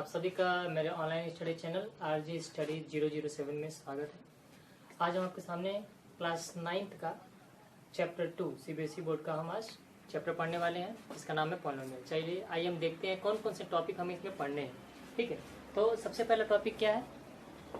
सभी का मेरे online study channel RG study 007 में स्वागत है। आज हम आपके सामने क्लास 9th का चैप्टर 2 CBSE बोर्ड का हम आज चैप्टर पढ़ने वाले हैं, जिसका नाम है पॉलिनोमियल। चलिए आइए हम देखते हैं कौन कौन से टॉपिक हमें इसमें पढ़ने हैं। ठीक है, तो सबसे पहला टॉपिक क्या है,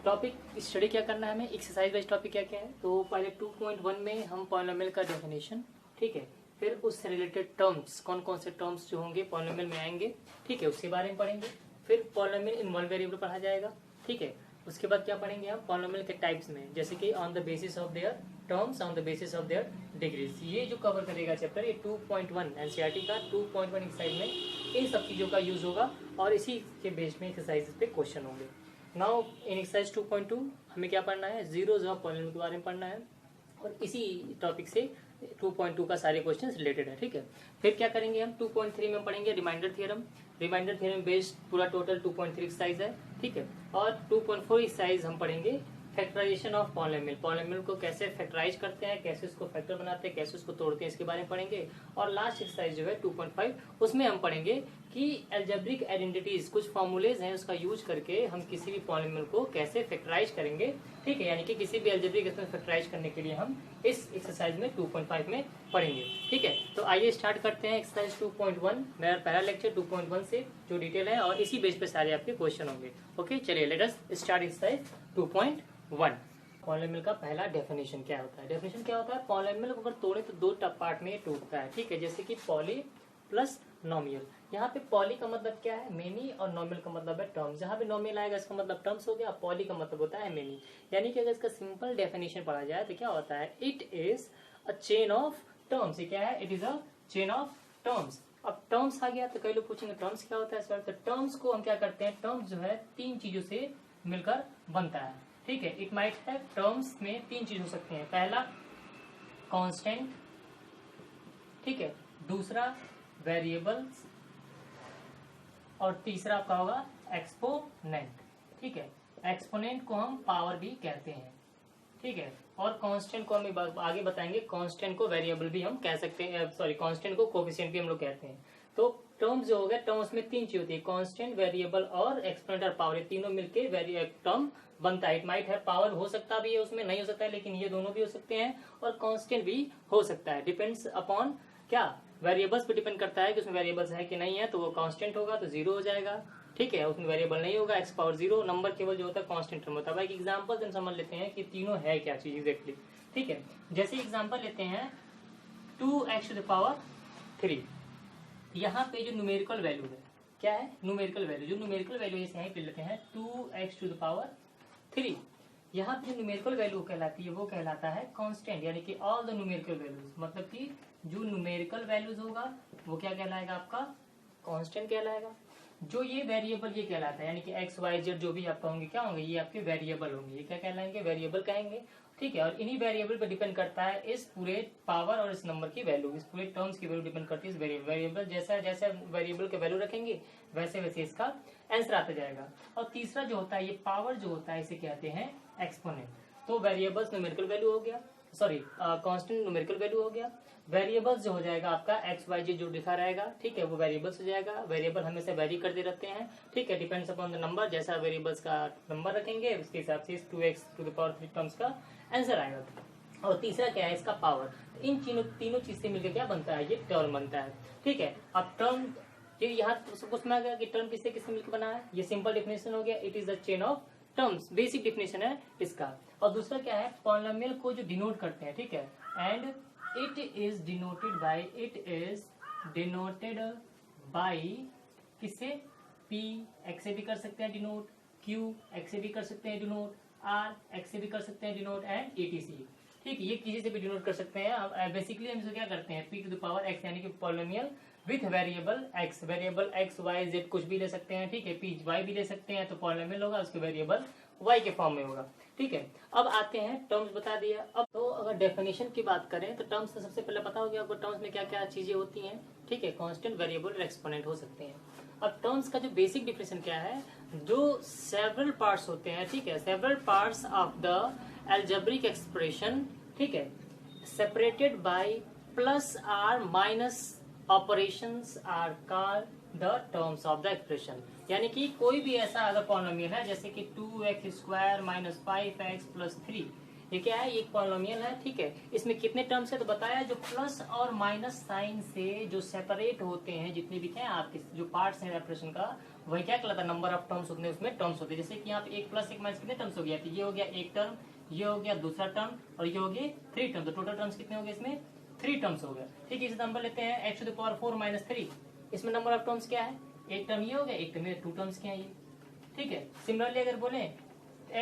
टॉपिक स्टडी क्या करना है हमें, एक्सरसाइज वाइज टॉपिक क्या क्या है। तो पहले 2.1 में हम पॉलिनोमियल का डेफिनेशन, ठीक है, फिर उससे रिलेटेड टर्म्स, कौन कौन से टर्म्स जो होंगे पॉलिनोमियल में आएंगे, ठीक है, उसके बारे में पढ़ेंगे। फिर पॉलिनोमियल इन्वॉल्व वेरिएबल पढ़ा जाएगा, ठीक है। उसके बाद क्या पढ़ेंगे हम, पॉलिनोमियल के टाइप्स में, जैसे कि on the basis of their terms, on the basis of their degrees. ये जो कवर करेगा चैप्टर, ये 2.1 NCERT का 2.1 एक्सरसाइज में इन सब चीज़ों का यूज होगा और इसी के बेस में एक्सरसाइज पे क्वेश्चन होंगे। नाउ इन एक्सरसाइज 2.2 हमें क्या पढ़ना है, जीरोज ऑफ पॉलिनोमियल के बारे में पढ़ना है और इसी टॉपिक से 2.2 का सारे क्वेश्चन रिलेटेड है, ठीक है। फिर क्या करेंगे हम, 2.3 में पढ़ेंगे remainder theorem. Remainder theorem based पूरा टोटल 2.3 एक्सरसाइज है, ठीक है। और 2.4 एक्सरसाइज हम पढ़ेंगे फैक्टराइजेशन ऑफ पॉलिनोमियल। पॉलिनोमियल को कैसे फैक्टराइज करते हैं, कैसे उसको फैक्टर बनाते हैं, कैसे उसको तोड़ते हैं, इसके बारे में पढ़ेंगे। और लास्ट एक्सरसाइज जो है 2.5, उसमें हम पढ़ेंगे कि अलजेब्रिक आइडेंटिटीज, कुछ फॉर्मूलेज हैं, उसका यूज करके हम किसी भी पॉलिनोमियल को कैसे फैक्टराइज करेंगे, ठीक है। यानी कि किसी भी अलजेब्रिक एक्सप्रेशन फैक्टराइज करने के लिए हम इस एक्सरसाइज में 2.5 में पढ़ेंगे, ठीक है। तो आइए स्टार्ट करते हैं एक्सरसाइज 2.1, मेरा पहला लेक्चर 2.1 से जो डिटेल है और इसी बेस पे सारे आपके क्वेश्चन होंगे। ओके, चलिए let us start exercise 2.1। Polynomial का पहला डेफिनेशन क्या होता है। डेफिनेशन क्या होता है, पॉलिनोमियल को अगर तोड़े तो दो पार्ट में टूटता है, ठीक है। जैसे कि पॉली प्लस नॉमियल। यहाँ पे पॉली का मतलब क्या है, मेनी, और नॉमियल का मतलब है टर्म्स। जहाँ पे नॉमियल आएगा इसका मतलब टर्म्स हो गया, पॉली का मतलब होता है मेनी। यानी कि अगर इसका सिंपल डेफिनेशन पढ़ा जाए तो क्या होता है, it is a chain of terms. ये क्या है, it is a chain of terms. अब टर्म्स आ गया तो कई लोग पूछेंगे टर्म्स क्या होता है सर। तो टर्म्स को हम क्या करते हैं, टर्म्स जो है तीन चीजों से मिलकर बनता है, ठीक है। इट माइट है, टर्म्स में तीन चीज हो सकते हैं। पहला कांस्टेंट, ठीक है, दूसरा वेरिएबल्स, और तीसरा आपका होगा एक्सपोनेंट, ठीक है। एक्सपोनेंट को हम पावर भी कहते हैं, ठीक है। और कांस्टेंट को हम आगे बताएंगे, कांस्टेंट को वेरिएबल भी हम कह सकते हैं, सॉरी कांस्टेंट को कोफिशिएंट भी हम लोग कहते हैं। तो टर्म्स जो हो गया, टर्म्स में तीन चीज होती है, कांस्टेंट, वेरिएबल और एक्सपोनेंट और पावर। ये तीनों मिलके टर्म बनता है। इट माइट है, पावर हो सकता भी है, उसमें नहीं हो सकता है, लेकिन ये दोनों भी हो सकते हैं और कांस्टेंट भी हो सकता है। डिपेंड्स अपॉन क्या, वेरिएबल्स पे डिपेंड करता है कि उसमें वेरिएबल्स है कि नहीं है। तो वो कांस्टेंट होगा तो 0 हो जाएगा, ठीक है। उसमें वेरिएबल नहीं होगा, x पावर 0, नंबर केवल जो होता है कांस्टेंट टर्म होता है। एक एग्जांपल हम समझ लेते हैं कि तीनों है क्या चीज एग्जैक्टली, ठीक है। जैसे एग्जांपल लेते हैं 2x टू द पावर 3। यहाँ पे जो न्यूमेरिकल वैल्यू है, क्या है, न्यूमेरिकल वैल्यू। जो न्यूमेरिकल वैल्यू जैसे यहाँ पे लेते हैं 2x टू द पावर 3, यहाँ पे जो न्यूमेरिकल वैल्यू कहलाती है वो कहलाता है कांस्टेंट, यानी कि ऑल द न्यूमेरिकल वैल्यूज। मतलब कि जो न्यूमेरिकल वैल्यूज होगा वो क्या कहलाएगा, आपका कांस्टेंट कहलाएगा। जो ये वेरिएबल ये कहलाता है, यानी कि x y z जो भी आपका होंगे क्या होंगे, ये आपके वेरिएबल होंगे। ये क्या कहलाएंगे, वेरिएबल कहेंगे, ठीक है। और इन्हीं वेरिएबल पर डिपेंड करता है इस पूरे पावर और इस नंबर की वैल्यू, इस पूरे टर्म्स की वैल्यू डिपेंड करती है इस वेरिएबल। वेरिएबल जैसा जैसे वेरिएबल के वैल्यू रखेंगे वैसे वैसे इसका आंसर आता जाएगा। और तीसरा जो होता है, ये पावर जो होता है, इसे कहते हैं एक्सपोनेंट। तो वेरिएबल्स न्यूमेरिकल वैल्यू हो गया, सॉरी कांस्टेंट न्यूमेरिकल वैल्यू हो गया। वेरिएबल्स जो हो जाएगा आपका एक्स वाई जेड जो लिखा रहेगा, ठीक है, वो वेरिएबल्स हो जाएगा। वेरिएबल हमेशा वेरी करते रहते हैं, ठीक है, डिपेंड्स अपॉन द नंबर। जैसा वेरिएबल्स का नंबर रखेंगे उसके हिसाब से 2x to the power 3 terms का आंसर आएगा। और तीसरा क्या है, इसका पावर। इन तीनों चीज से मिलकर क्या बनता है, ये टर्म बनता है, ठीक है। अब टर्म ये यहाँ सपोज में आ गया कि टर्म किससे किससे मिलकर बना है, ये सिंपल डेफिनेशन हो गया, it is the chain of terms, basic definition है इसका। और दूसरा क्या है, पॉलिनोमियल को जो डिनोट करते हैं, ठीक है, and it is denoted by किससे, p x से भी कर सकते हैं डिनोट, q x से भी कर सकते हैं डिनोट, r x से भी कर सकते हैं डिनोट, एंड etc, ठीक है। ये किसी से भी डिनोट कर सकते हैं। बेसिकली हम इसे क्या करते हैं, p to the power x, यानी कि polynomial with variable x, variable x y z कुछ भी ले सकते हैं, ठीक है, p y भी ले सकते हैं। तो पॉलिनोमियल होगा, उसके वेरिएबल y के फॉर्म में होगा, ठीक है। अब आते हैं, टर्म्स बता दिया। अब तो अगर डेफिनेशन की बात करें तो टर्म्स तो सबसे पहले पता हो गया आपको, टर्म्स में क्या क्या चीजें होती हैं, ठीक है, कांस्टेंट, वेरिएबल और एक्सपोनेंट हो सकते हैं। अब टर्म्स का जो बेसिक डिफिनेशन क्या है, जो सेवरल पार्ट्स होते हैं, ठीक है, several parts of the algebraic expression, ठीक है, separated by plus or minus operations are called the terms of the expression. यानी कि कोई भी ऐसा अगर पॉलिनोमियल है जैसे कि 2x² माइनस 5x प्लस 3, ये क्या है, ये एक पॉलिनोमियल है, ठीक है। इसमें कितने टर्म्स है तो बताया, जो प्लस और माइनस साइन से जो सेपरेट होते हैं, जितने भी क्या है आपके जो पार्ट्स हैं ऑपरेशन का, वही क्या कहलाता है, नंबर ऑफ टर्म्स उतने उसमें टर्म्स होते हैं। जैसे कि यहाँ पे 1 प्लस 1 माइनस कितने टर्म्स हो गया, तो ये हो गया एक टर्म, ये हो गया दूसरा टर्म, और ये हो गए 3 टर्म, तो टोटल टर्म्स कितने हो गए इसमें, 3 टर्म्स हो गए, ठीक है। इस नंबर लेते हैं x⁴ माइनस 3, इसमें नंबर ऑफ टर्म्स क्या है, एक टर्म ये हो गया, एक टर्म ये, 2 टर्म्स क्या है ये, ठीक है। सिमिलरली अगर बोले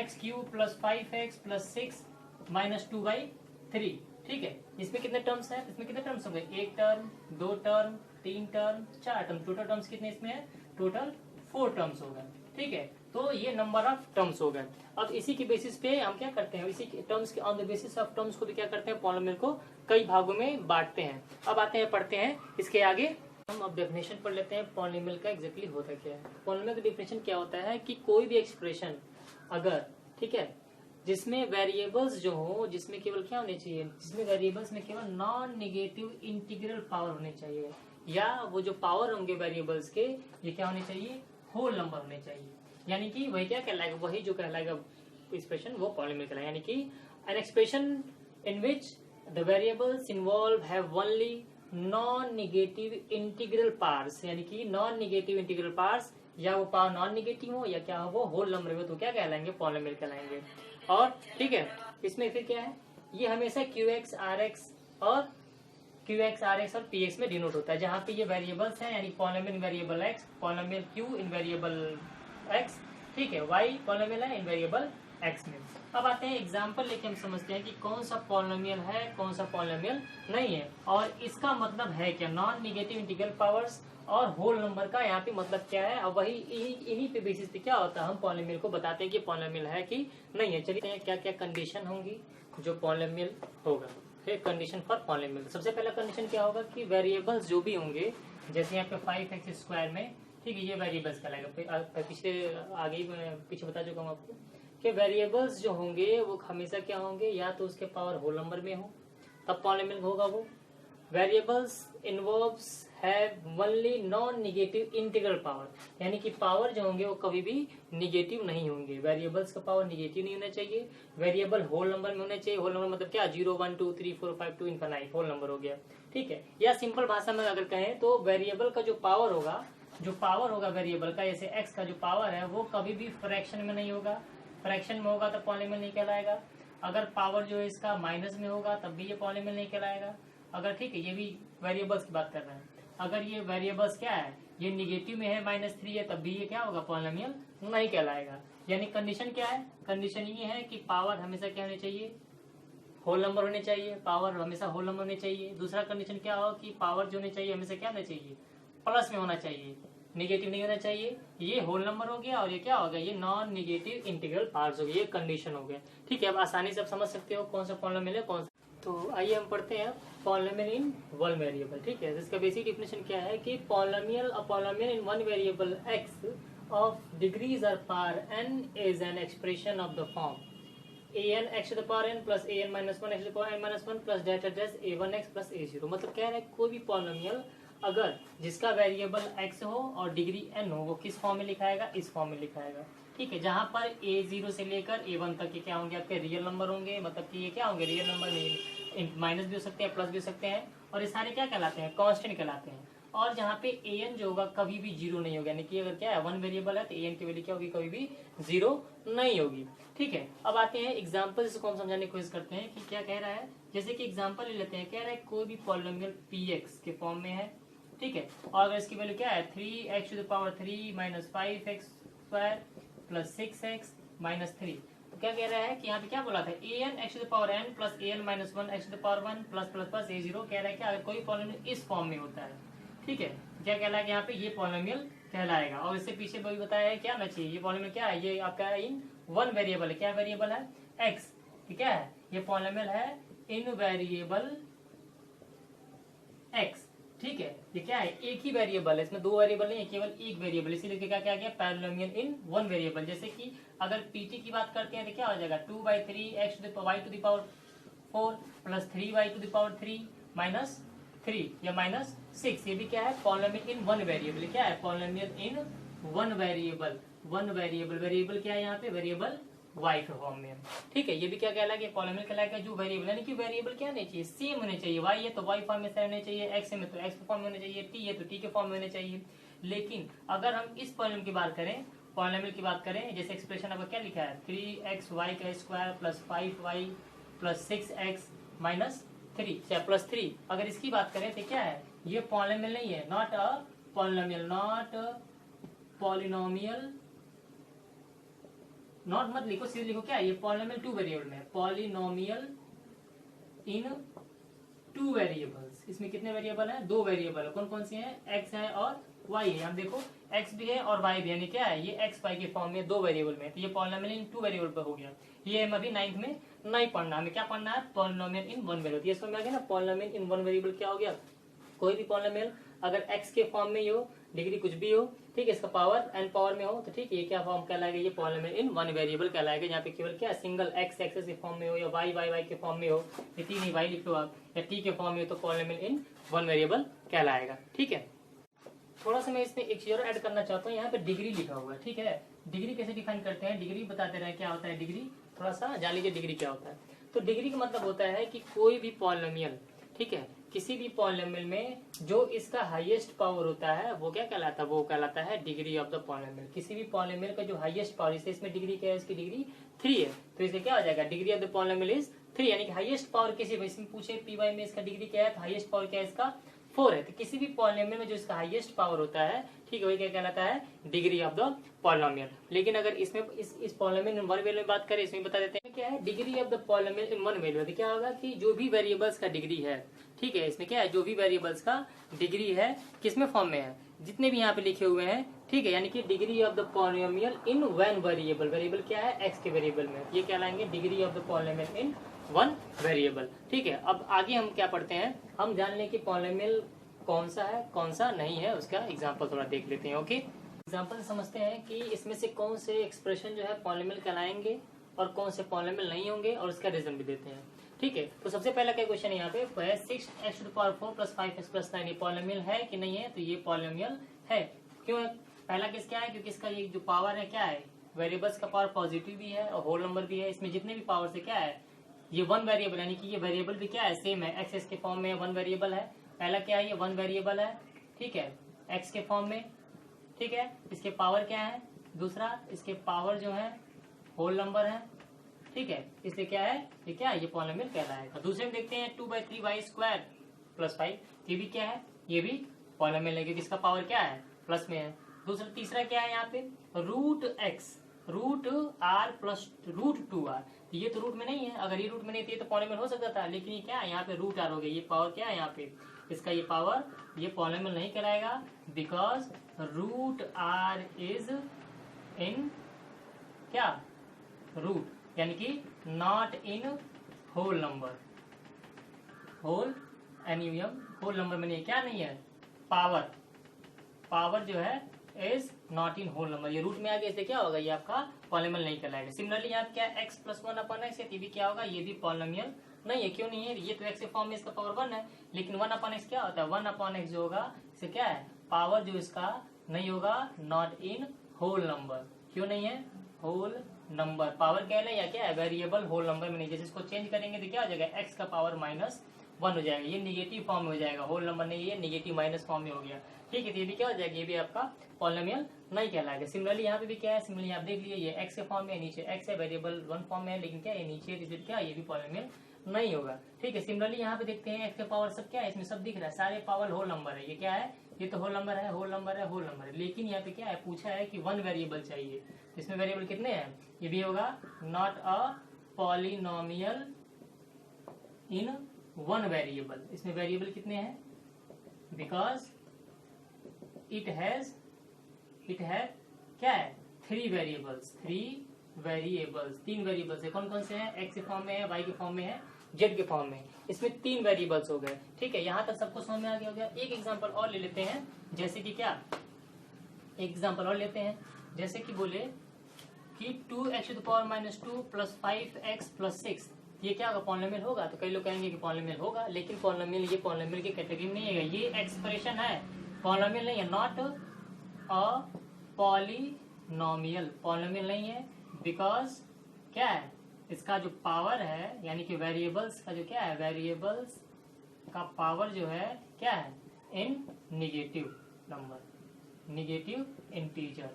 x³ plus 5x plus 6 minus 2/3, ठीक है, इसमें कितने टर्म्स है, इसमें कितने टर्म्स होंगे, एक term, 2 term, 3 term, 4 term, total terms कितने इसमें है, टोटल 4 टर्म्स हो गए, ठीक है। तो ये नंबर ऑफ टर्म्स हो गए। अब इसी के बेसिस पे हम क्या करते हैं, इसी टर्म्स के on the basis of terms को भी क्या करते हैं, पॉलिनोमियल को कई भागों में बांटते हैं। अब आते हैं पढ़ते हैं इसके आगे, हम अब डेफिनेशन पढ़ लेते हैं पॉलिनोमियल का एग्जैक्टली होता क्या है। पॉलिनोमियल का डेफिनेशन क्या होता है कि कोई भी एक्सप्रेशन अगर, ठीक है, जिसमें वेरिएबल्स जो हो, जिसमें केवल क्या होने चाहिए, जिसमें वेरिएबल्स में केवल नॉन नेगेटिव इंटीग्रल पावर होने चाहिए, या वो जो पावर होंगे वेरिएबल्स के, ये क्या होने चाहिए, होल नंबर होने चाहिए, यानी कि वही क्या कहलाएगा, वही जो कहलाएगा एक्सप्रेशन वो पॉलिनोमियल कहलाएगा। यानी कि an expression in which the variables involve have only non negative integral parts, यानी कि नॉन नेगेटिव इंटीग्रल पार्ट्स, या वो पावर नॉन नेगेटिव हो या क्या हो, वो होल नंबर हो, तो क्या कहलाएंगे, पॉलिनोमियल कहलाएंगे। और ठीक है, इसमें फिर क्या है, ये हमेशा QX RX और px में डिनोट होता है, जहाँ पे ये वेरिएबल्स हैं, यानी पॉलिनोमियल इन वेरिएबल x, पॉलिनोमियल q इन वेरिएबल x, ठीक है, y पॉलिनोमियल है इन वेरिएबल x में। अब आते हैं एग्जांपल लेके, हम समझते हैं कि कौन सा पॉलिनोमियल है, कौन सा पॉलिनोमियल नहीं है, और इसका मतलब है क्या, नॉन नेगेटिव इंटीग्रल पावर्स और होल नंबर का यहाँ पे मतलब क्या है। अब वही इन्हीं पे बेसिस पे क्या होता है, हम पॉलिनोमियल को बताते हैं कि पॉलिनोमियल है कि नहीं है। चलिए क्या क्या कंडीशन होंगी जो पॉलिनोमियल होगा, फिर कंडीशन फॉर पॉलिनोमियल। सबसे पहला कंडीशन क्या होगा कि वेरिएबल्स जो भी होंगे, जैसे यहाँ पे 5x² में, ठीक है, ये वेरिएबल्स कहलाएगा। पिछले आगे पीछे बता चुका हूँ आपको कि वेरिएबल्स जो होंगे वो हमेशा क्या होंगे, या तो उसके पावर होल नंबर में हो तब पॉलिनोमियल होगा वो। Variables involves have only non negative integral power, यानी कि पावर जो होंगे वो कभी भी नेगेटिव नहीं होंगे, वेरिएबल्स का पावर नेगेटिव नहीं होना चाहिए। वेरिएबल होल नंबर में होने चाहिए, होल नंबर मतलब क्या, 0 1 2 3 4 5 2 इनफाइनाइट होल नंबर हो गया, ठीक है। या सिंपल भाषा में अगर कहें तो वेरिएबल का जो पावर होगा वेरिएबल का, जैसे x का जो पावर है वो कभी भी फ्रैक्शन में नहीं होगा, फ्रैक्शन में होगा तो पॉलिनोमियल नहीं कहलाएगा। अगर पावर जो है इसका माइनस में होगा तब भी ये पॉलिनोमियल नहीं कहलाएगा। अगर, ठीक है, ये भी वेरिएबल्स की बात कर रहे हैं, अगर ये वेरिएबल्स क्या है, ये निगेटिव में है -3 है, तब भी ये क्या होगा, पॉलिनोमियल नहीं कहलाएगा। यानी कंडीशन क्या है, कंडीशन ये है कि पावर हमेशा क्या होनी चाहिए, होल नंबर होने चाहिए, पावर हमेशा होल नंबर होने चाहिए। दूसरा कंडीशन क्या हो कि पावर जो होनी चाहिए हमेशा क्या होना चाहिए, प्लस में होना चाहिए, निगेटिव नहीं होना चाहिए। ये होल नंबर हो गया, और ये क्या हो गया, ये नॉन निगेटिव इंटीग्रल पार्ट्स हो गए, ये कंडीशन हो गया, ठीक है। अब आसानी से आप समझ सकते हो कौन सा पॉलिनोमियल है कौन सा। तो आइए हम पढ़ते हैं पॉलिनोमियल इन वन वेरिएबल, ठीक है। इसका बेसिक डेफिनेशन क्या है कि polynomial in one variable x of degrees or power n is an expression of the form an x to the power n plus an minus 1 x to the power n minus 1 plus delta dash a1x plus a0। मतलब कह रहा है कोई भी polynomial अगर जिसका variable x हो और डिग्री n हो, वो किस फॉर्म में लिखाएगा, इस फॉर्म में लिखाएगा, ठीक है। जहाँ पर a0 से लेकर a1 तक के क्या होंगे, आपके रियल नंबर होंगे, मतलब कि ये क्या होंगे, रियल नंबर नहीं, माइनस भी हो सकते हैं, प्लस भी हो सकते हैं, और ये सारे क्या कहलाते हैं, कांस्टेंट कहलाते हैं। और जहाँ पे an जो होगा कभी भी 0 नहीं होगा, यानी कि अगर क्या है, वन वेरिएबल है तो an की वैल्यू क्या होगी, कभी भी 0 नहीं होगी, ठीक है। अब आते हैं एग्जांपल से कौन समझाने की कोशिश करते हैं कि क्या कह रहा है। जैसे कि एग्जांपल ले लेते हैं, कह रहा है कोई भी पॉलिनोमियल px के फॉर्म में है, ठीक है, और अगर इसकी वैल्यू क्या है, 3x to the power 3 minus 5x² plus 6x minus 3, तो क्या कह रहा है कि यहाँ पे क्या बोला था, an x to the power n plus an minus 1 x to the power 1 plus plus plus a0। कह रहा है कि अगर कोई पॉलिनोमियल इस फॉर्म में होता है, ठीक है, क्या कहलाएगा यहाँ पे, ये पॉलिनोमियल कहलाएगा। और इससे पीछे भी बताया है क्या होना चाहिए, ये पॉलिनोमियल क्या है, ये आपका इन वन वेरिएबल है, क्या वेरिएबल है, x, ठीक है, ये पॉलिनोमियल है इन वेरिएबल x, ठीक है। ये क्या है, एक ही वेरिएबल है, इसमें दो वेरिएबल नहीं है, केवल एक वेरिएबल, इसीलिए क्या क्या गया, पॉलिनोमियल इन वन वेरिएबल। जैसे कि अगर pt की बात करते हैं तो क्या हो जाएगा, 2/3 x y to the power 4 plus 3y to the power 3 minus 3 या -6, ये भी क्या है, पॉलिनोमियल इन वन वेरिएबल। क्या है, polynomial in one variable, one variable, variable क्या है यहाँ पे, वेरिएबल y के फॉर्म में, ठीक है। ये भी क्या कहलाएगा, पॉलिनोमियल कहलाएगा जो वेरिएबल, यानी कि वेरिएबल क्या होने चाहिए, सेम होने चाहिए, y है तो y फॉर्म में होने चाहिए, x है तो x फॉर्म में होने चाहिए, t है तो t के फॉर्म में होने चाहिए। लेकिन अगर हम इस पॉलिनोमियल की बात करें, पॉलिनोमियल की बात करें, जैसे एक्सप्रेशन आपका क्या लिखा है, 3xy का square plus 5y plus 6x minus 3 plus 3, अगर इसकी बात करें तो क्या है, ये पॉलिनोमियल नहीं है, not a polynomial, not polynomial, not मत लिखो, सीधे लिखो क्या है, ये पॉलिनोमियल टू वेरिएबल में, पॉलिनोमियल इन टू वेरिएबल्स। इसमें कितने वेरिएबल हैं, दो वेरिएबल, कौन कौन से हैं, x है और y है। हम देखो x भी है और y भी, यानी क्या है, ये x y के फॉर्म में दो वेरिएबल में, तो ये पॉलिनोमियल इन टू वेरिएबल पर हो गया। ये हम अभी 9th में नहीं पढ़ना, हमें क्या पढ़ना है, पॉलिनोमियल इन वन वेरिएबल। ये समझ में आ गया ना, पॉलिनोमियल इन वन वेरिएबल क्या हो गया, कोई भी पॉलिनोमियल अगर x के फॉर्म में ही हो, डिग्री कुछ भी हो, ठीक है, इसका पावर n पावर में हो, तो ठीक है, ये क्या फॉर्म कहलाएगा, ये पॉलिनोमियल इन वन वेरिएबल कहलाएगा, जहाँ पे केवल क्या सिंगल x एक्सेस के फॉर्म में हो, या y के फॉर्म में हो, या t नहीं y लिख लो आप, या t के फॉर्म में हो, तो पॉलिनोमियल इन वन वेरिएबल कहलाएगा, ठीक है। थोड़ा सा मैं इसमें एक चीज और ऐड करना चाहता हूँ, यहाँ पे डिग्री लिखा हुआ है, ठीक है। डिग्री कैसे डिफाइन करते हैं, डिग्री बताते रहे क्या होता है डिग्री, थोड़ा सा जान लीजिए डिग्री क्या होता है। तो डिग्री का मतलब होता है कि कोई भी पॉलिनोमियल, ठीक है, किसी भी पॉलिनोमियल में जो इसका हाईएस्ट पावर होता है वो क्या कहलाता है, वो कहलाता है डिग्री ऑफ द पॉलिनोमियल। किसी भी पॉलिनोमियल का जो हाईएस्ट पावर, जैसे इसमें डिग्री क्या है, इसकी डिग्री 3 है, तो इसे क्या हो जाएगा, degree of the polynomial is 3, यानी कि हाईएस्ट पावर किसी भी, इसमें पूछे पी वाई में इसका डिग्री क्या है, तो हाईएस्ट पावर क्या है इसका 4 है। तो किसी भी पॉलिनोमियल में जो इसका हाईएस्ट पावर होता है, ठीक है, वही क्या कहलाता है, डिग्री ऑफ द पॉलिनोमियल। लेकिन अगर इसमें इस पॉलिनोमियल इन वन वेरिएबल में बात करें, इसमें बता देते हैं क्या है, degree of the polynomial in one variable, क्या होगा कि जो भी वेरिएबल्स का डिग्री है, ठीक है, इसमें क्या है, जो भी वेरिएबल्स का डिग्री है, किसमें फॉर्म में है, जितने भी यहाँ पे लिखे हुए हैं, ठीक है, यानी कि degree of the polynomial in one variable, variable क्या है, x के वेरिएबल में, ये कहलाएंगे degree of the polynomial in one variable, ठीक है। अब आगे हम क्या पढ़ते हैं, हम जान लें कि पॉलिनोमियल कौन सा है कौन सा नहीं है, उसका एग्जांपल थोड़ा देख लेते हैं, ओके। एग्जांपल समझते हैं कि इसमें से कौन से एक्सप्रेशन जो है पॉलिनोमियल कहलाएंगे और कौन से पॉलिनोमियल नहीं होंगे, और उसका रीजन भी देते हैं, ठीक है। तो सबसे पहला क्या क्वेश्चन है यहाँ पे, 6x⁴ प्लस 5x प्लस 9 ये पॉलिनोमियल है कि नहीं है, तो ये पॉलिनोमियल है। क्यों है, पहला केस क्या है, क्योंकि इसका ये जो पावर है क्या है, वेरिएबल्स का पावर पॉजिटिव भी है और होल नंबर भी है, इसमें जितने भी पावर से क्या है, ये वन वेरिएबल, यानी कि ये वेरिएबल भी क्या है, सेम है, एक्स के फॉर्म में वन वेरिएबल है। पहला क्या है, ये वन वेरिएबल है, ठीक है, एक्स के फॉर्म में, ठीक है, इसके पावर क्या है, दूसरा इसके पावर जो है होल नंबर है, ठीक है, इसलिए क्या है, ये क्या है, ये पॉलिनोमियल कहलाएगा। दूसरे में देखते हैं 2/3y² प्लस 5, ये भी क्या है, ये भी पॉलिनोमियल है, क्योंकि इसका पावर क्या है, प्लस में है। दूसरा तीसरा क्या है यहाँ पे, √x √r प्लस √2r, ये तो रूट में नहीं है, अगर ये रूट में नहीं थी तो पॉलिनोमियल हो सकता था, लेकिन ये क्या है, यहाँ पे √r हो गया, ये पावर क्या है यहाँ पे, इसका ये पावर, ये पॉलिनोमियल नहीं कहलाएगा, बिकॉज √r इज इन क्या, रूट, यानी कि not in whole number, whole NUM whole number में नहीं, क्या नहीं है, पावर, पावर जो है is not in whole number, ये रूट में आ गया, इसलिए क्या होगा, ये आपका पॉलिनोमियल नहीं कहलाएगा। सिमिलरली यहाँ क्या है, x + 1/x है, ये भी क्या होगा, ये भी पॉलिनोमियल नहीं है। क्यों नहीं है, ये तो x के फॉर्म में इसका पावर 1 है, लेकिन 1/x क्या होता है, 1/x जो होगा इसे क्या है, पावर जो इसका नहीं होगा, नॉट इन होल नंबर। क्यों नहीं है, होल नंबर, पावर क्या है, या क्या है, वेरिएबल होल नंबर में नहीं। जैसे इसको चेंज करेंगे तो क्या हो जाएगा, x का पावर -1 हो जाएगा, ये निगेटिव फॉर्म में हो जाएगा, होल नंबर नहीं, ये निगेटिव माइनस फॉर्म में हो गया, ठीक है। तो ये भी क्या हो जाएगा, ये भी आपका पॉलिनोमियल नहीं कहलाएगा। सिमिलरली यहाँ पे भी क्या है, सिमिलरली आप देख लीजिए, ये x के फॉर्म में, नीचे x है, वेरिएबल 1 फॉर्म में है, लेकिन क्या ये नीचे रिजल्ट क्या, ये भी पॉलिनोमियल नहीं होगा, ठीक है। सिमिलरली यहाँ पे देखते हैं x के पावर सब क्या है, इसमें सब दिख रहा है, सारे पावर होल नंबर है, ये क्या है, ये तो होल नंबर है, होल नंबर है, होल नंबर है, लेकिन यहाँ पे क्या है, पूछा है कि 1 वेरिएबल चाहिए, इसमें वेरिएबल कितने हैं, ये भी होगा not a polynomial in 1 variable, इसमें वेरिएबल कितने हैं, बिकॉज इट हैज क्या है, 3 वेरिएबल्स, 3 वेरिएबल्स है, कौन कौन से हैं, x के फॉर्म में है, y के फॉर्म में है, z के फॉर्म में, इसमें 3 वेरिएबल्स हो गए, ठीक है। यहाँ तक सबको समझ में आ गया हो गया। एक एग्जांपल और ले लेते हैं, जैसे कि क्या, एक एग्जांपल और लेते हैं, जैसे कि बोले कि 2x⁻² प्लस 5x प्लस 6, ये क्या होगा, पॉलिनोमियल होगा। तो कई लोग कहेंगे कि पॉलिनोमियल होगा, लेकिन पॉलिनोमियल, ये पॉलिनोमियल की कैटेगरी में नहीं है, ये एक्सप्रेशन है, पॉलिनोमियल नहीं है, नॉट अ पॉलिनोमियल, पॉलिनोमियल नहीं है बिकॉज क्या है, इसका जो पावर है यानी कि वेरिएबल्स का जो क्या है, वेरिएबल्स का पावर जो है क्या है, इन निगेटिव नंबर, निगेटिव इंटीजर।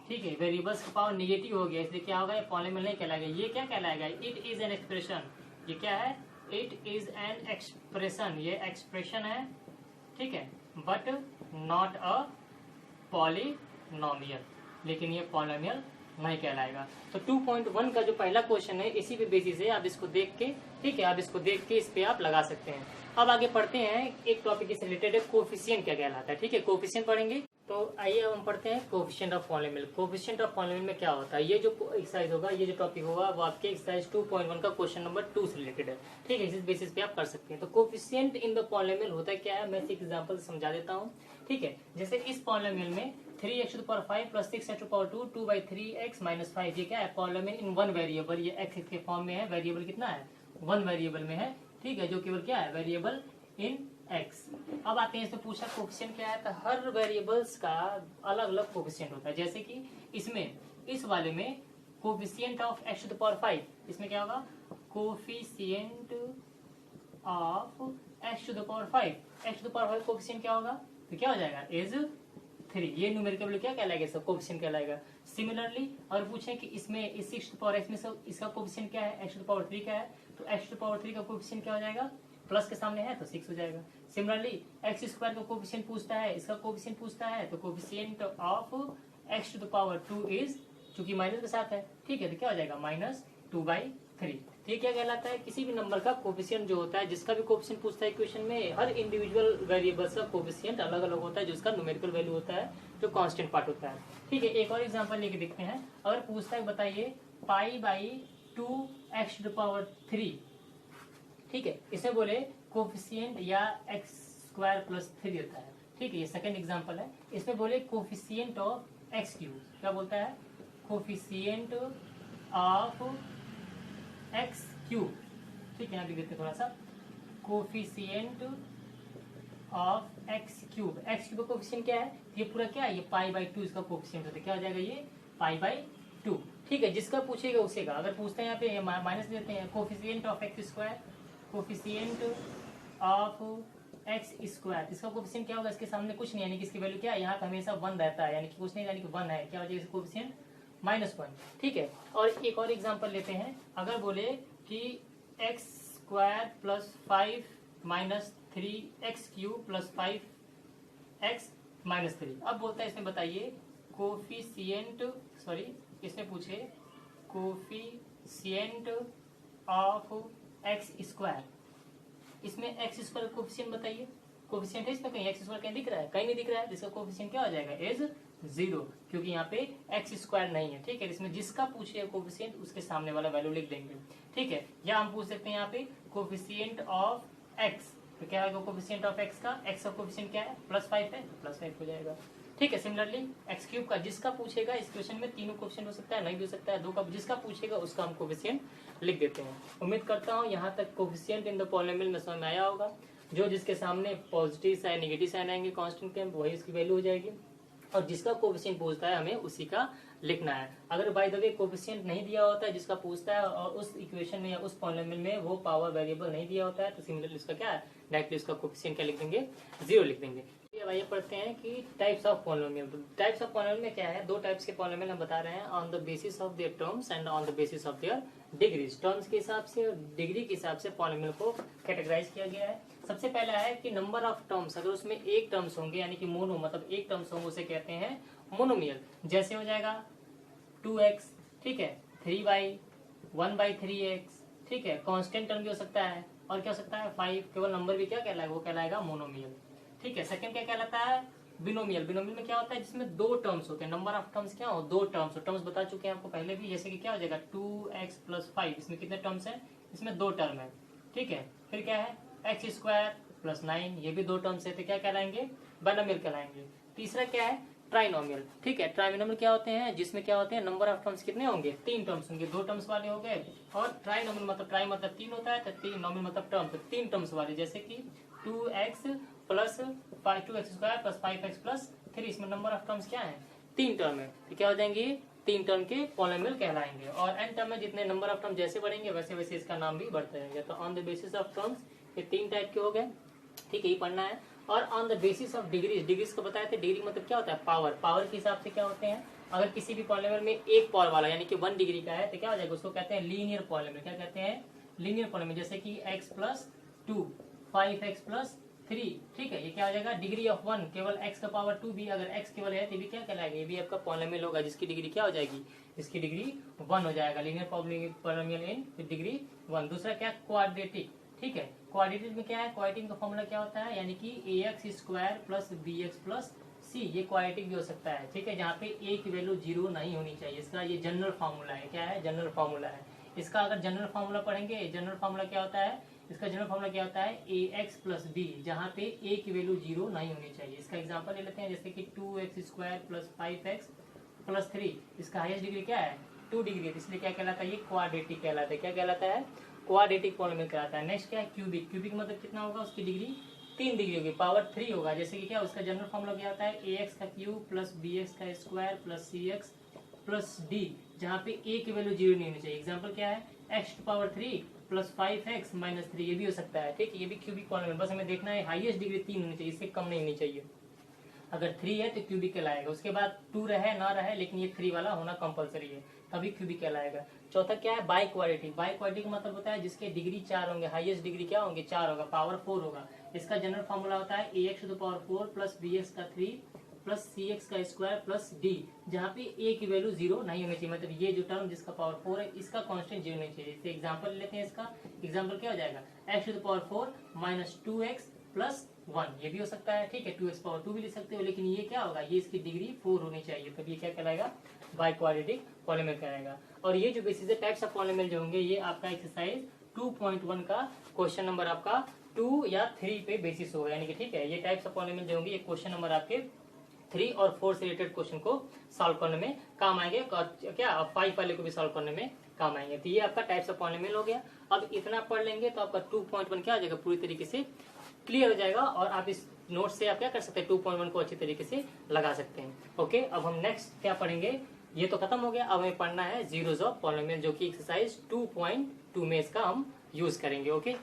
ठीक है, वेरिएबल्स का पावर निगेटिव हो गया इसलिए क्या होगा, ये पॉलिनोमियल नहीं कहलाएगा। ये क्या कहलाएगा, इट इज एन एक्सप्रेशन। ये क्या है, इट इज एन एक्सप्रेशन, ये एक्सप्रेशन है। ठीक है, बट नॉट अ पॉलिनोमियल, लेकिन ये पॉलिनोमियल नहीं कहलाएगा। तो 2.1 का जो पहला क्वेश्चन है इसी पे बेसिस है, आप इसको देख के, ठीक है, आप इसको देख के इस पे आप लगा सकते हैं। अब आगे पढ़ते हैं, एक टॉपिक इससे रिलेटेड है, कोफिशिएंट क्या कहलाता है। ठीक है, कोफिशिएंट पढ़ेंगे। तो आइए अब हम पढ़ते हैं coefficient of polynomial. Coefficient of polynomial में क्या होता है, ये जो एक्सरसाइज होगा, ये जो टॉपिक होगा वो आपके एक्सरसाइज 2.1 का क्वेश्चन नंबर 2 से रिलेटेड है। ठीक है, इस बेसिस पे आप कर सकते हैं। तो कोफिशिएंट इन द पॉलिनोमियल होता है क्या है, मैं एक एग्जांपल समझा देता हूँ। ठीक है, जैसे इस पॉलिनोमियल में 3x⁴ प्लस 6x⁴ 2/3x - 5, ये क्या है, पॉलिनोमियल इन वन वेरिएबल, ये x के फॉर्म में है, वेरिएबल कितना है, वन वेरिएबल में है। ठीक है, जो केवल क्या है, वेरिएबल इन x। अब आते हैं, इसमें पूछा कोफिशिएंट क्या है, तो हर वेरिएबल्स का अलग अलग कोफिशिएंट होता है। जैसे कि इसमें, इस वाले में कोफिशिएंट ऑफ x⁴, इसमें क्या होगा, coefficient of x⁵, x⁵ coefficient क्या होगा, तो क्या हो जाएगा, इज 3। ये न्यूमेरिकल वैल्यू क्या कहलाएगा, इसका कोफिशिएंट कहलाएगा। सिमिलरली अगर पूछें कि इसमें इस 6x में सब इसका कोफिशिएंट क्या है, x⁴ का है, तो x⁴ का कोफिशिएंट क्या हो जाएगा, प्लस के सामने है तो 6 हो जाएगा। सिमिलरली x² का कोफिशिएंट पूछता है, इसका कोफिशिएंट पूछता है, तो कोफिशिएंट ऑफ x⁴ इज, चूंकि माइनस के साथ है, ठीक है, तो क्या हो जाएगा, -2/3। ठीक क्या कहलाता है, किसी भी नंबर का कोफिशिएंट जो होता है, जिसका भी कोफिशिएंट पूछता है इक्वेशन में, हर इंडिविजुअल वेरिएबल्स का कोफिशिएंट अलग अलग होता है, जिसका न्यूमेरिकल वैल्यू होता है, जो कांस्टेंट पार्ट होता है। ठीक है, एक और एग्जांपल लेके देखते हैं। अगर पूछता है, बताइए π/2x⁴, ठीक है, इसमें बोले कोफिशिएंट या x² + 3 होता है। ठीक है, ये सेकंड एग्जांपल है। इसमें बोले कोफिशिएंट ऑफ x3, क्या बोलता है, कोफिशिएंट ऑफ x3। ठीक है, यहाँ लिख देते थोड़ा सा, कोफिशिएंट ऑफ x3 कोफिशिएंट क्या है, ये पूरा क्या है, ये π/2 इसका कोफिशिएंट होता है, क्या हो जाएगा, ये π/2। ठीक है, जिसका पूछेगा उसे का। अगर पूछते हैं यहाँ पे माइनस देते हैं, coefficient of x², coefficient of x², इसका कोफिशिएंट क्या होगा, इसके सामने कुछ नहीं, यानी कि इसकी वैल्यू क्या है, यहाँ पे हमेशा 1 रहता है, यानी कि कुछ नहीं, यानी कि 1 है, क्या हो जाएगा कोफिशिएंट, -1। ठीक है, और एक और एग्जांपल लेते हैं। अगर बोले कि x² + 5 - 3x³ + 5x - 3। अब बोलता है, इसमें बताइए कोफिशिएंट, सॉरी इसमें पूछे कोफिशिएंट ऑफ x², इसमें x² कोफिशिएंट बताइए, कोफिशिएंट है इसमें, कहीं x² कहीं दिख रहा है, कहीं नहीं दिख रहा है, जिसका कोफिशिएंट क्या हो जाएगा, इज 0, क्योंकि यहाँ पे x² नहीं है। ठीक है, इसमें जिसका पूछिए कोफिशिएंट उसके सामने वाला वैल्यू लिख देंगे। ठीक है, या हम पूछ सकते हैं यहाँ पे कोफिशिएंट ऑफ x, तो क्या होगा कोफिशिएंट ऑफ x का, x का कोफिशिएंट क्या है, +5 है, तो +5 हो जाएगा। ठीक है, सिमिलरली x³ का जिसका पूछेगा, इस क्वेश्चन में तीनों कोफिशिएंट हो सकता है, नहीं भी हो सकता है, 2 का, जिसका पूछेगा उसका हम कोफिशिएंट लिख देते हैं। उम्मीद करता हूँ यहाँ तक कोफिशिएंट इन द पॉलिनोमियल में समझ में आया होगा। जो जिसके सामने पॉजिटिव साइन नेगेटिव साइन आएंगे कांस्टेंट के, वही उसकी वैल्यू हो जाएगी, और जिसका कोफिशिएंट पूछता है हमें उसी का लिखना है। अगर बाय द वे कोफिशिएंट नहीं दिया होता है जिसका पूछता है, और उस इक्वेशन में या उस पॉलिनोमियल में वो पावर वेरिएबल नहीं दिया होता है, तो सिमिलरली उसका क्या है, डायरेक्टली उसका कोफिशिएंट क्या लिख देंगे, 0 लिख देंगे। अब आइए पढ़ते हैं कि types of polynomial. Types of polynomial में क्या है, 2 टाइप्स के पॉलिनोमियल हम बता रहे हैं, on the basis of their terms and on the basis of their degrees. Terms के हिसाब से और डिग्री के हिसाब से पॉलिनोमियल को कैटेगराइज किया गया है। सबसे पहला है कि नंबर ऑफ टर्म्स, अगर उसमें एक टर्म्स होंगे यानी कि मोनो, मतलब एक टर्म्स होंगे, उसे कहते हैं मोनोमियल। जैसे हो जाएगा 2x, ठीक है, 3y, 1/3x, ठीक है, कांस्टेंट टर्म भी हो सकता है, और क्या हो सकता है 5, केवल नंबर भी क्या कहलाएगा, वो कहलाएगा मोनोमियल। ठीक है, सेकंड क्या कहलाता है, बिनोमियल। बिनोमियल में क्या होता है, जिसमें 2 टर्म्स होते हैं, नंबर ऑफ टर्म्स क्या हो, 2 टर्म्स। टर्म्स बता चुके हैं आपको पहले भी, जैसे कि क्या हो जाएगा 2x + 5, इसमें कितने टर्म्स हैं, इसमें 2 टर्म है। ठीक है, फिर क्या है x² + 9, ये भी 2 टर्म्स है, तो क्या कहलाएंगे, बाइनोमियल कहलाएंगे। तीसरा क्या है, ट्राइनोमियल। ठीक है, ट्राइनोमियल क्या होते हैं, जिसमें क्या होते हैं, नंबर ऑफ टर्म्स कितने होंगे, 3 टर्म्स होंगे, 2 टर्म्स वाले हो गए, और ट्राइनोमियल मतलब ट्राई मतलब 3 होता है, तो 3 नोमियल मतलब टर्म, तो 3 टर्म्स वाले, जैसे कि 2x + 2x² + 5x + 3, इसमें नंबर ऑफ टर्म्स क्या है, 3 टर्म है, तो क्या हो जाएंगे, 3 टर्म के पॉलिनोमियल कहलाएंगे। और n टर्म में जितने नंबर ऑफ टर्म जैसे बढ़ेंगे वैसे वैसे इसका नाम भी बढ़ता रहेगा। तो on the basis of terms ये 3 टाइप के हो गए, ठीक है, ये पढ़ना है। और on the basis of degrees, degrees को बताए थे, डिग्री मतलब क्या होता है, पावर। पावर के हिसाब से क्या होते हैं, अगर किसी भी पॉलिनोमियल में एक पावर वाला यानी कि 1 डिग्री का है तो क्या हो जाएगा, उसको कहते हैं लीनियर पॉलिनोमियल। क्या कहते हैं, लीनियर पॉलिनोमियल। जैसे कि x+2 5x+3, ठीक है, ये क्या हो जाएगा, डिग्री ऑफ 1, केवल x का पावर 2 भी, अगर x केवल है तो भी क्या कहलाएगा, ये भी आपका पॉलिनोमियल होगा जिसकी डिग्री क्या हो जाएगी, इसकी डिग्री 1 हो जाएगा। Linear polynomial in degree 1। दूसरा क्या, क्वाड्रेटिक, ठीक है। क्वाड्रेटिक में क्या है, क्वाड्रेटिक का फॉर्मूला क्या होता है, यानी कि ax² + bx + c, ये क्वाड्रेटिक भी हो सकता है, ठीक है, जहाँ पे a की वैल्यू 0 नहीं होनी चाहिए। इसका ये जनरल फार्मूला है, क्या है, जनरल फार्मूला है। इसका अगर जनरल फार्मूला पढ़ेंगे, जनरल फार्मूला क्या होता है, इसका जनरल फार्मूला क्या होता है, ax + b, जहाँ पे a की वैल्यू 0 नहीं होनी चाहिए। इसका एग्जांपल ले लेते हैं, जैसे कि 2x² + 5x+3, इसका हाईएस्ट डिग्री क्या है, 2 डिग्री है, इसलिए क्या कहलाता है, ये क्वाड्रेटिक कहलाता है। क्या कहलाता है, क्वाड्रेटिक पॉलिनोमियल कहलाता है। नेक्स्ट क्या है, क्यूबिक। क्यूबिक मतलब कितना होगा, उसकी डिग्री 3 डिग्री होगी, पावर 3 होगा। जैसे कि क्या, उसका जनरल फॉर्मूला क्या होता है, ax³ + bx² + cx + d, जहाँ पे a की वैल्यू 0 नहीं होनी चाहिए। एग्जांपल क्या है, x³ + 5x - 3, ये भी हो सकता है, ठीक है, ये भी क्यूबिक पॉलिनोमियल। बस हमें देखना है हाईएस्ट डिग्री 3 होनी चाहिए, इससे कम नहीं होनी चाहिए। अगर 3 है तो क्यूबिक कहलाएगा। उसके बाद 2 रहे ना रहे, लेकिन ये 3 वाला होना कंपलसरी है, तभी क्यूबिक कहलाएगा। चौथा क्या है, बाई क्वाड्रेटिक। बाई क्वाड्रेटिक मतलब होता है जिसके डिग्री 4 होंगे, हाईएस्ट डिग्री क्या होंगे, 4 होगा, पावर 4 होगा। इसका जनरल फॉर्मूला होता है ax⁴ + bx³ + cx² + d, जहाँ पे a की वैल्यू 0 नहीं होनी चाहिए। मतलब ये जो टर्म जिसका पावर 4 है, इसका कांस्टेंट 0 नहीं चाहिए। इससे एग्जांपल लेते हैं, इसका एग्जांपल क्या हो जाएगा, x⁴ - 2x + 1, ये भी हो सकता है, ठीक है, 2x⁴ भी ले सकते हो, लेकिन ये क्या होगा, ये इसकी डिग्री 4 होनी चाहिए, तब ये क्या कहलाएगा, बाई क्वाड्रेटिक पॉलिनोमियल कहलाएगा। और ये जो बेसिस टाइप्स ऑफ पॉलिनोमियल जो होंगे, ये आपका एक्सरसाइज 2.1 का क्वेश्चन नंबर आपका 2 या 3 पे बेसिस होगा, यानी कि ठीक है, ये टाइप्स ऑफ पॉलिनोमियल जो होंगे, ये क्वेश्चन नंबर आपके 3 और 4 से रिलेटेड क्वेश्चन को सॉल्व करने में काम आएंगे, और क्या 5 वाले को भी सॉल्व करने में काम आएंगे। तो ये आपका टाइप्स ऑफ पॉलिनोमियल हो गया। अब इतना पढ़ लेंगे तो आपका 2.1 क्या हो जाएगा, पूरी तरीके से क्लियर हो जाएगा, और आप इस नोट से आप क्या कर सकते हैं, 2.1 को अच्छी तरीके से लगा सकते हैं। ओके, अब हम नेक्स्ट क्या पढ़ेंगे, ये तो खत्म हो गया। अब हमें पढ़ना है जीरोस ऑफ पॉलिनोमियल, जो कि एक्सरसाइज 2.2 में इसका हम यूज करेंगे। ओके।